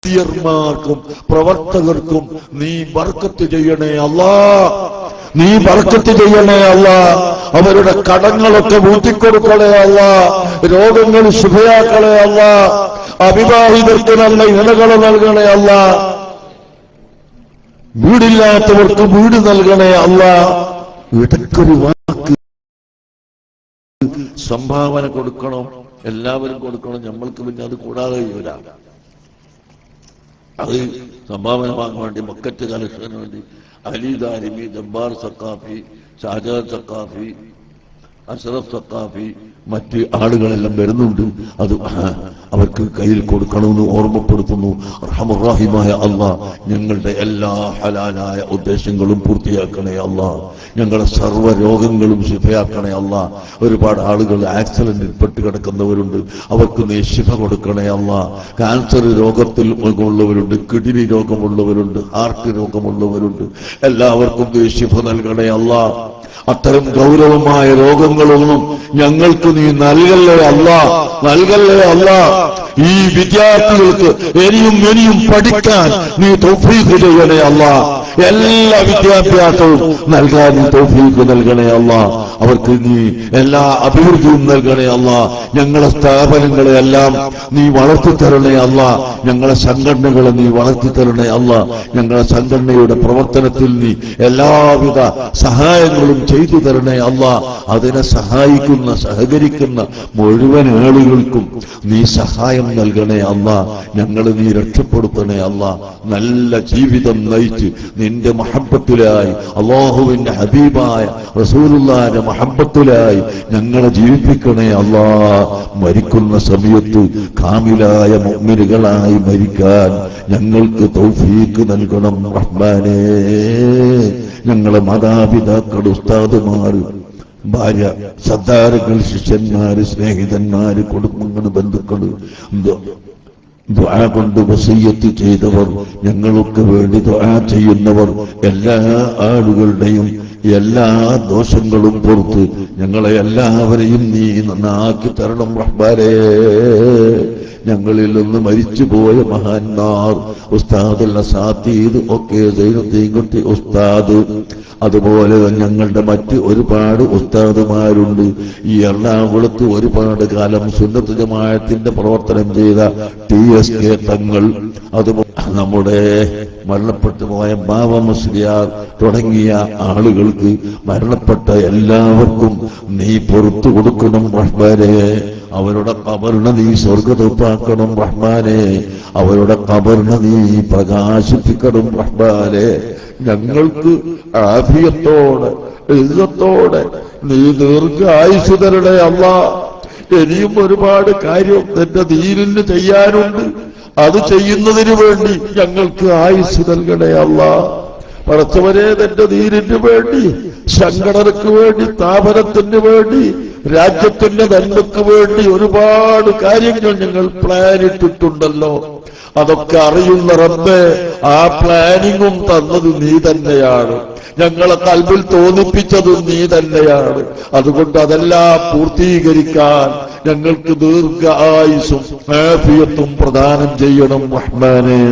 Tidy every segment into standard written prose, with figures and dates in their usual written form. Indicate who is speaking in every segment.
Speaker 1: ർക്കും പ്രവർത്തകർക്കും നീ ബർക്കത്ത് ചെയ്യണേ അല്ലാ, നീ ബർക്കത്ത് ചെയ്യണേ അല്ലാ. അവരുടെ കടങ്ങളൊക്കെ വീട്ടിക്കൊടുക്കണേ അല്ലാ, രോഗങ്ങൾ ശുഭയാക്കണേ അല്ലാ, അവിവാഹിതർക്ക് നല്ല ഇണകളെ നൽകണേ അല്ലാ, വീടില്ലാത്തവർക്ക് വീട് നൽകണേ അല്ലാ. ഇടയ്ക്കൊരു വാക്ക് സംഭാവന കൊടുക്കണം, എല്ലാവരും കൊടുക്കണം. നമ്മൾക്ക് പിന്നെ അത് കൂടാതെ കഴിയൂല. അത് സംഭാവന വാങ്ങാൻ വേണ്ടി മക്കറ്റ് കളക്ഷന് വേണ്ടി അലി ദാരിമി, ജബ്ബാർ സഖാഫി, ഷാജഹാൻ സഖാഫി, അഷ്റഫ് സഖാഫി, മറ്റ് ആളുകളെല്ലാം വരുന്നുണ്ട്. അത് അവർക്ക് കയ്യിൽ കൊടുക്കണമെന്ന് ഓർമ്മപ്പെടുത്തുന്നു. റഹ്മാനായ അല്ലാഹ് ഞങ്ങളുടെ എല്ലാ ഹലാലായ ഉദ്ദേശങ്ങളും പൂർത്തിയാക്കണേ അല്ലാഹ്. ഞങ്ങളുടെ സർവ്വ രോഗങ്ങളും ശിഫയാക്കണേ അല്ലാഹ്. ഒരുപാട് ആളുകൾ ആക്സിഡന്റിൽ പെട്ട് കിടക്കുന്നവരുണ്ട്, അവർക്ക് നീ ശിഫ കൊടുക്കണേ അല്ലാഹ്. ക്യാൻസർ രോഗത്തിൽ ഉള്ളവരുണ്ട്, കിഡ്നി രോഗമുള്ളവരുണ്ട്, ഹാർട്ട് രോഗമുള്ളവരുണ്ട്, എല്ലാവർക്കും നീ ശിഫ നൽകണേ അല്ലാഹ്. അത്തരം ഗൗരവമായ രോഗങ്ങളൊന്നും ഞങ്ങൾക്ക് നീ നൽകല്ലേ അല്ലാ, നൽകല്ലേ അല്ലാ. ഈ വിദ്യാർത്ഥികൾക്ക് ഇനിയും പഠിക്കാൻ നീ തൗഫീഖ് ചെയ്യണേ അല്ലാ. എല്ലാ വിദ്യാഭ്യാസവും നൽകാൻ നീ തൗഫീഖ് നൽകണേ അല്ലാ. അവർക്ക് നീ എല്ലാ അഭിവൃദ്ധിയും നൽകണേ അല്ലാ. ഞങ്ങളെ സ്ഥാപനങ്ങളെ എല്ലാം നീ വളർത്തിത്തരണേ അല്ലാ. ഞങ്ങളെ സംഘടനകളെ നീ വളർത്തിത്തരണേ അല്ലാ. ഞങ്ങളെ സംഘടനയുടെ പ്രവർത്തനത്തിൽ നീ എല്ലാവിധ സഹായങ്ങളും ചെയ്തു തരണേ അല്ലാ. അതിനെ സഹായിക്കുന്ന സഹകരിക്കുന്ന മുഴുവൻ ആളുകൾക്കും നീ സഹായം നൽകണേ അല്ലാ. ഞങ്ങളെ നീ രക്ഷപ്പെടുത്തണേ അല്ലാ. നല്ല ജീവിതം നയിച്ച് നിന്റെ മഹബ്ബത്തിലായി, അല്ലാഹുവിന്റെ ഹബീബായ റസൂലുള്ളാഹിന്റെ മഹബ്ബത്തിലായി ഞങ്ങളെ ജീവിപ്പിക്കണേ അല്ലാ. മരിക്കുന്ന സമയത്ത് കാമിലായ മുഅ്മിനുകളായി മരിക്കാൻ ഞങ്ങൾക്ക് തൗഫീഖ് നൽകണം റഹ്മാനേ. ഞങ്ങളെ മാതാപിതാക്കൾ, ഉസ്താദുമാർ, ഭാര്യ, സദ്ദാറുകൾ, ശിഷ്യന്മാര്, സ്നേഹിതന്മാര്, കുടുംബങ്ങൾ, ബന്ധുക്കള്, ദുആ കൊണ്ട് വസിയ്യത്ത് ചെയ്തവർ, ഞങ്ങൾക്ക് വേണ്ടി ദുആ ചെയ്യുന്നവർ, എല്ലാ ആളുകളുടെയും എല്ലാ ദോഷങ്ങളും പുറത്ത് ഞങ്ങളെ എല്ലാവരെയും നീ നന്നാക്കി തരണം റഹ്മാനേ. ഞങ്ങളിൽ നിന്ന് മരിച്ചുപോയ മഹാന്മാർ, ഉസ്താദുൽ അസാത്തീദ് ഒക്കെ, സൈനുദ്ദീൻകുട്ടി ഉസ്താദ്, അതുപോലെ ഞങ്ങളുടെ മറ്റ് ഒരുപാട് ഉസ്താദുമാരുണ്ട്. ഈ എറണാകുളത്ത് ഒരുപാട് കാലം സുന്നത്ത് ജമാഅത്തിന്റെ പ്രവർത്തനം ചെയ്ത TSK തങ്ങൾ, അതുപോലെ നമ്മുടെ മരണപ്പെട്ടു പോയ ബാവ മുസ്ലിയാർ തുടങ്ങിയ ആളുകൾക്ക്, മരണപ്പെട്ട എല്ലാവർക്കും നീ പുറത്തു കൊടുക്കണം റഹ്മാനേ. അവരുടെ ഖബറിനെ നീ സ്വർഗ്ഗത്തോപ്പാക്കണം റഹ്മാനേ. അവരുടെ ഖബറിനെ നീ പ്രകാശിപ്പിക്കണം റഹ്മാനേ. ഞങ്ങൾക്ക് ആഫിയത്തോടെ ഇസ്സത്തോടെ നീ ദീർഘായുസ്സ് തരണേ അല്ലാ. ഇനിയും ഒരുപാട് കാര്യം നിന്റെ ദീനിന് ചെയ്യാനുണ്ട്. അത് ചെയ്യുന്നതിന് വേണ്ടി ഞങ്ങൾക്ക് ആയുസ് നൽകണേ അല്ലാ. പടച്ചവനെ, നിന്റെ ദീനിന് വേണ്ടി, സംഘടനക്ക് വേണ്ടി, സ്ഥാപനത്തിന് വേണ്ടി, രാജ്യത്തിന്റെ നന്മക്ക് വേണ്ടി ഒരുപാട് കാര്യങ്ങൾ ഞങ്ങൾ പ്ലാനിട്ടിട്ടുണ്ടല്ലോ. അതൊക്കെ അറിയുന്ന റബ്ബേ, ആ പ്ലാനിങ്ങും തന്നത് നീ തന്നെയാണ്. ഞങ്ങളെ കൽബിൽ തോന്നിപ്പിച്ചതും നീ തന്നെയാണ്. അതുകൊണ്ട് അതെല്ലാം പൂർത്തീകരിക്കാൻ ഞങ്ങൾക്ക് ദീർഘ ആയുസ്സും ആഫിയത്തും പ്രദാനം ചെയ്യണം റഹ്മാനേ.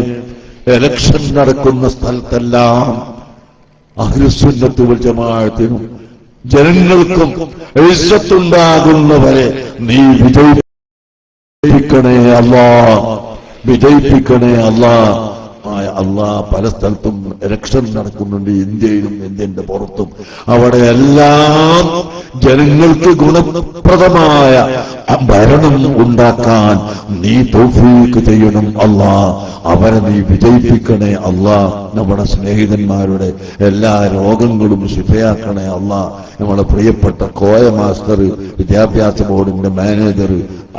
Speaker 1: ഇലക്ഷൻ നടക്കുന്ന സ്ഥലത്തെല്ലാം അഹ്ലുസുന്നത്ത് വൽ ജമാഅത്തിനും ജനങ്ങൾക്കും ഇസ്സത്തുണ്ടാകുന്നവരെ നീ വിജയിപ്പിക്കണേ അല്ലാ, വിജയിപ്പിക്കണേ അല്ലാ. അല്ലാ, പല സ്ഥലത്തും ഇലക്ഷൻ നടക്കുന്നുണ്ട്, ഇന്ത്യയിലും ഇന്ത്യന്റെ പുറത്തും. അവിടെയെല്ലാം ജനങ്ങൾക്ക് ഗുണപ്രദമായ ഭരണം ഉണ്ടാക്കാൻ നീ തൗഫീഖ് ചെയ്യണം അല്ലാ. അവരെ നീ വിജയിപ്പിക്കണേ അല്ലാ. നമ്മുടെ സ്നേഹിതന്മാരുടെ എല്ലാ രോഗങ്ങളും ശിഫയാക്കണേ അല്ലാ. നമ്മുടെ പ്രിയപ്പെട്ട കോയ മാസ്റ്റർ, വിദ്യാഭ്യാസ ബോർഡിന്റെ മാനേജർ,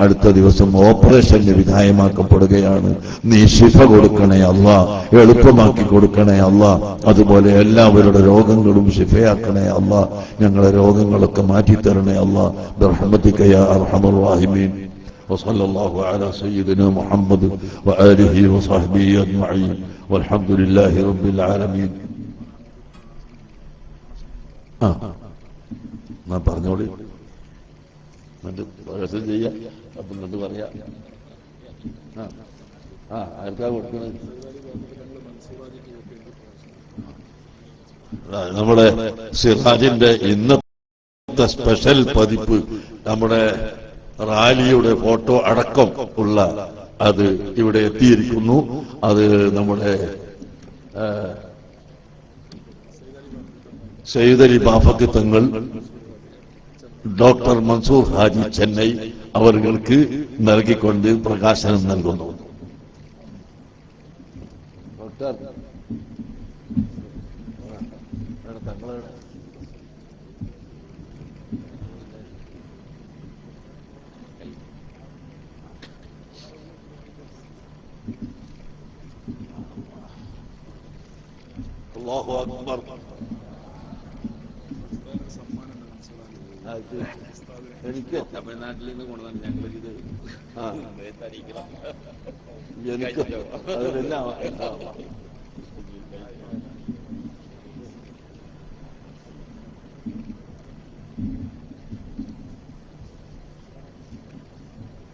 Speaker 1: അടുത്ത ദിവസം ഓപ്പറേഷന് വിധേയമാക്കപ്പെടുകയാണ്. നീ ശിഫ കൊടുക്കണേ അല്ലാ, എളുപ്പമാക്കി കൊടുക്കണേ അല്ലാ. അതുപോലെ എല്ലാവരുടെ രോഗങ്ങളും ശിഫയാക്കണേ അല്ലാ. ഞങ്ങളുടെ രോഗങ്ങളൊക്കെ മാറ്റിത്തരണേ അല്ലാ. ബിറഹ്മതിക യാ അർഹമർ റഹീമീൻ. وصلى الله على سيدنا محمد وآله وصحبه أجمعين والحمد لله رب العالمين. ഞാൻ പറഞ്ഞോളി, എന്നിട്ട് ചെയ്യാം. അപ്പം എന്നിട്ട് പറയാം. ആർക്കാ കൊടുക്കുന്നത്? നമ്മുടെ സിറാജിന്റെ ഇന്നത്തെ സ്പെഷ്യൽ പതിപ്പ് നമ്മുടെ റാലിയുടെ ഫോട്ടോ അടക്കം ഉള്ള അത് ഇവിടെ എത്തിയിരിക്കുന്നു. അത് നമ്മുടെ സയ്യിദലി ബാഫക്കി തങ്ങൾ ഡോക്ടർ മൻസൂർ ഹാജി ചെന്നൈ അവർക്ക് നൽകിക്കൊണ്ട് പ്രകാശനം നൽകുന്നു. അല്ലാഹു അക്ബർ. എനിക്ക് തമിഴ്നാട്ടിൽ നിന്ന് കൊണ്ടുവന്ന് ഞങ്ങളിത് എനിക്ക് അതിലെല്ലാം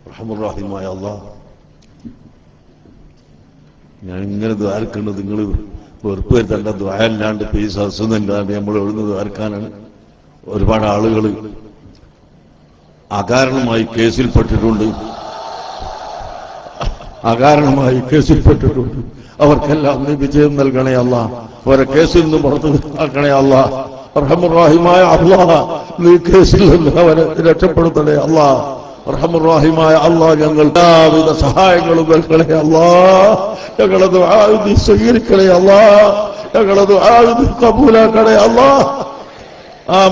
Speaker 1: റഹ്മാനുറഹീമായ അല്ലാഹ്, ഞാൻ ഇങ്ങനെ ദ്വാരക്കേണ്ടത് നിങ്ങൾ വെറുപ്പ് വരുത്തേണ്ട ദ്വാരല്ലാണ്ട് ഇപ്പൊ ഈ സദസ്സൊന്നുമില്ലാണ്ട് നമ്മൾ എഴുതുന്ന ദ്വാരക്കാനാണ്. ഒരുപാട് ആളുകൾ അകാരണമായി കേസിൽപ്പെട്ടിട്ടുണ്ട്. അവർക്കെല്ലാം നീ വിജയം നൽകണേ അല്ലാ. അവരെ കേസിൽ നിന്ന് പുറത്ത് ആക്കണേ അല്ലാ. റഹ്മാനുറഹീമായ അല്ലാഹ്, നീ കേസിൽ നിന്ന് അവരെ രക്ഷപ്പെടുത്തണേ അല്ലാ. റഹ്മാനുറഹീമായ അല്ലാഹ്, ഞങ്ങൾ എല്ലാവിധ സഹായങ്ങളും നൽകണേ അല്ലാ. ഞങ്ങളെ ദുആ നീ സ്വീകരിക്കണേ അല്ലാ. ഞങ്ങളെ ദുആ നീ കബൂലാക്കണേ അല്ലാ.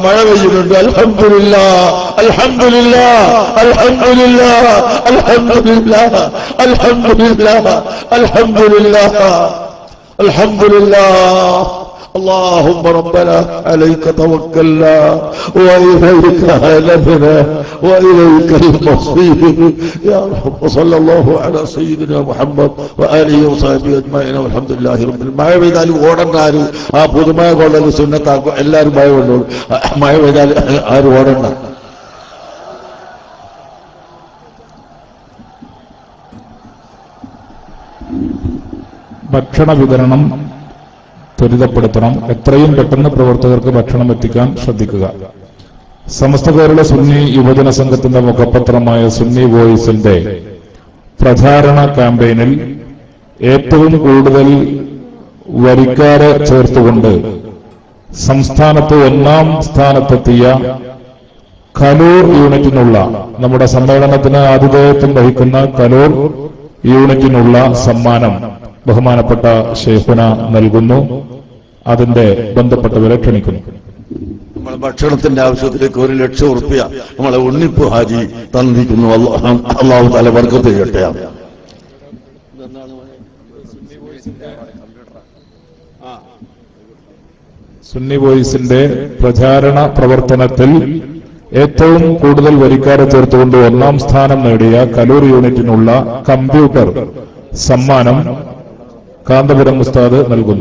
Speaker 1: മഴ പെയ്യുന്നുണ്ട്. അൽഹംദുലില്ലാഹ്, അൽഹംദുലില്ലാഹ്, അൽഹംദുലില്ലാഹ്, അൽഹംദുലില്ലാഹ്, അൽഹംദുലില്ലാഹ്, അൽഹംദുലില്ലാഹ്, അൽഹംദുലില്ലാഹ്. اللهم ربنا عليك توكلنا وإليك أنبنا وإليك المصير يا رب. وصلى الله على سيدنا محمد وآله وصحبه أجمعين والحمد لله رب العالمين. മഴ പെയ്താൽ ഓടണ്ടാൽ ആ പുതുമഴ കൊള്ളൽ സുന്നത്താക്കും. എല്ലാവരും മഴ കൊള്ളൂ. മഴ പെയ്താൽ ആരും ഓടണ്ട.
Speaker 2: ഭക്ഷണ വിതരണം ത്വരിതപ്പെടുത്തണം. എത്രയും പെട്ടെന്ന് പ്രവർത്തകർക്ക് ഭക്ഷണം എത്തിക്കാൻ ശ്രദ്ധിക്കുക. സമസ്ത കേരള സുന്നി യുവജന സംഘത്തിന്റെ മുഖപത്രമായ സുന്നി വോയിസിന്റെ പ്രചാരണ ക്യാമ്പയിനിൽ ഏറ്റവും കൂടുതൽ വരിക്കാരെ ചേർത്തുകൊണ്ട് സംസ്ഥാനത്ത് 1ാം സ്ഥാനത്തെത്തിയ കലൂർ യൂണിറ്റിനുള്ള, നമ്മുടെ സമ്മേളനത്തിന് ആതിഥേയത്വം വഹിക്കുന്ന കലൂർ യൂണിറ്റിനുള്ള സമ്മാനം ബഹുമാനപ്പെട്ട ശൈഖുന നൽകുന്നു. അതിന്റെ ബന്ധപ്പെട്ടവരെ ക്ഷണിക്കുന്നു.
Speaker 1: നമ്മളെ ഭക്ഷണത്തിന്റെ ആവശ്യത്തിലേക്ക് 1 ലക്ഷം ഉറുപ്പിക നമ്മളെ ഉണ്ണിപ്പ് ഹാജി തന്നിരിക്കുന്നു. അല്ലാഹു തആല ബർക്കത്ത് ചെയ്യട്ടെ.
Speaker 2: സുന്നി വോയിസിന്റെ പ്രചാരണ പ്രവർത്തനത്തിൽ ഏറ്റവും കൂടുതൽ വരിക്കാരെ ചേർത്തുകൊണ്ട് 1ാം സ്ഥാനം നേടിയ കലൂർ യൂണിറ്റിനുള്ള കമ്പ്യൂട്ടർ സമ്മാനം കാന്തപുരം ഉസ്താദ് നൽകുന്നു.